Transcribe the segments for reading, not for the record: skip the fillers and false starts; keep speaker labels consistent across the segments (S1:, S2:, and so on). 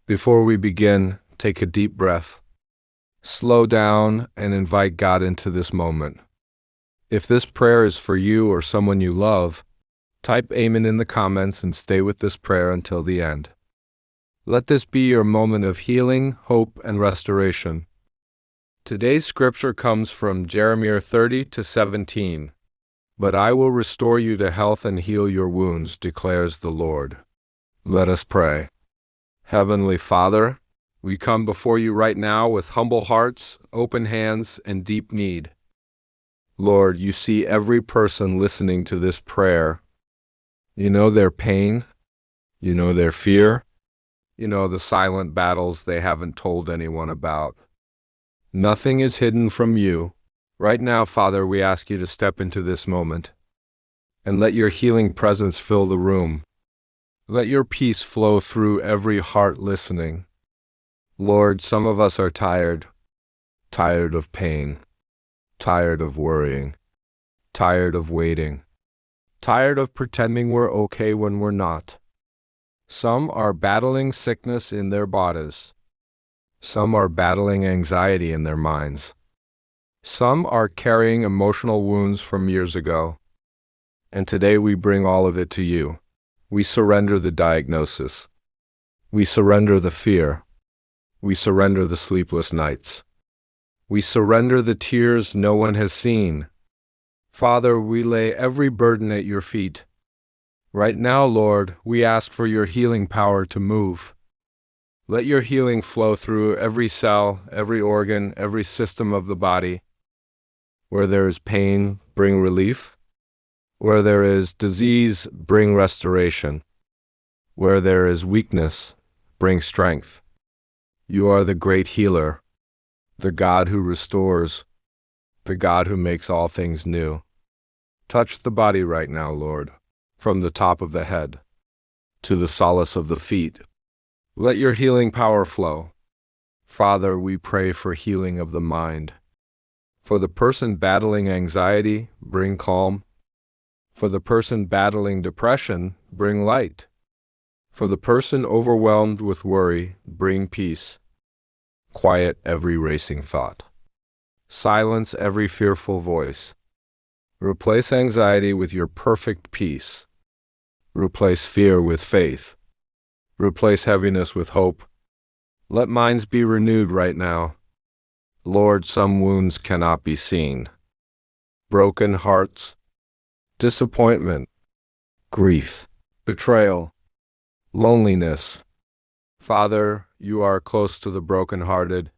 S1: Before we begin, take a deep breath. Slow down and invite God into this moment. If this prayer is for you or someone you love, type Amen in the comments and stay with this prayer until the end. Let this be your moment of healing, hope, and restoration. Today's scripture comes from Jeremiah 30-17. But I will restore you to health and heal your wounds, declares the Lord. Let us pray. Heavenly Father, we come before you right now with humble hearts, open hands, and deep need. Lord, you see every person listening to this prayer. You know their pain. You know their fear. You know the silent battles they haven't told anyone about. Nothing is hidden from you. Right now, Father, we ask you to step into this moment and let your healing presence fill the room. Let your peace flow through every heart listening. Lord, some of us are tired of pain, tired of worrying, tired of waiting, tired of pretending we're okay when we're not. Some are battling sickness in their bodies. Some are battling anxiety in their minds. Some are carrying emotional wounds from years ago. And today we bring all of it to you. We surrender the diagnosis. We surrender the fear. We surrender the sleepless nights. We surrender the tears no one has seen. Father, we lay every burden at your feet. Right now, Lord, we ask for your healing power to move. Let your healing flow through every cell, every organ, every system of the body. Where there is pain, bring relief. Where there is disease, bring restoration. Where there is weakness, bring strength. You are the great healer, the God who restores, the God who makes all things new. Touch the body right now, Lord, from the top of the head to the solace of the feet. Let your healing power flow. Father, we pray for healing of the mind. For the person battling anxiety, bring calm. For the person battling depression, bring light. For the person overwhelmed with worry, bring peace. Quiet every racing thought. Silence every fearful voice. Replace anxiety with your perfect peace. Replace fear with faith. Replace heaviness with hope. Let minds be renewed right now. Lord, some wounds cannot be seen. Broken hearts, disappointment, grief, betrayal, loneliness. Father, you are close to the brokenhearted.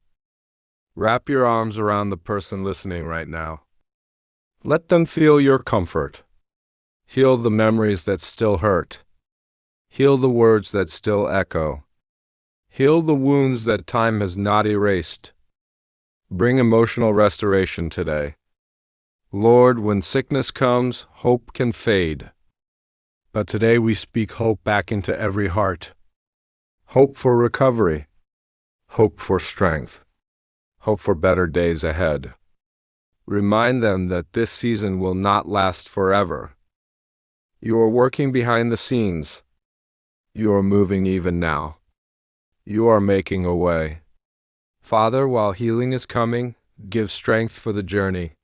S1: Wrap your arms around the person listening right now. Let them feel your comfort. Heal the memories that still hurt. Heal the words that still echo. Heal the wounds that time has not erased. Bring emotional restoration today. Lord, when sickness comes, hope can fade. But today we speak hope back into every heart. Hope for recovery. Hope for strength. Hope for better days ahead. Remind them that this season will not last forever. You are working behind the scenes. You are moving even now. You are making a way. Father, while healing is coming, give strength for the journey.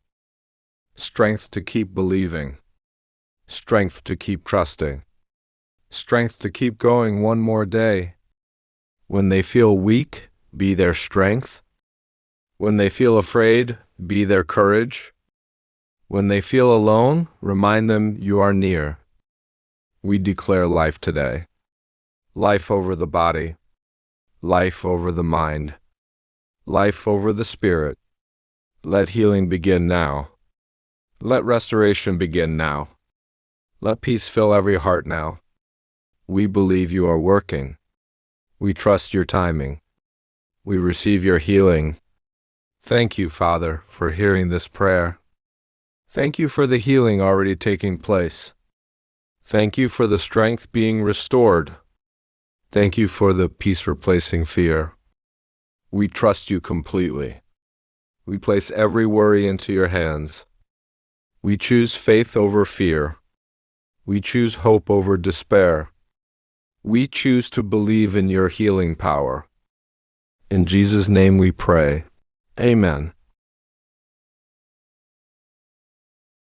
S1: Strength to keep believing. Strength to keep trusting. Strength to keep going one more day. When they feel weak, be their strength. When they feel afraid, be their courage. When they feel alone, remind them you are near. We declare life today. Life over the body. Life over the mind. Life over the spirit. Let healing begin now. Let restoration begin now. Let peace fill every heart now. We believe you are working. We trust your timing. We receive your healing. Thank you, Father, for hearing this prayer. Thank you for the healing already taking place. Thank you for the strength being restored. Thank you for the peace replacing fear. We trust you completely. We place every worry into your hands. We choose faith over fear. We choose hope over despair. We choose to believe in your healing power. In Jesus' name we pray. Amen.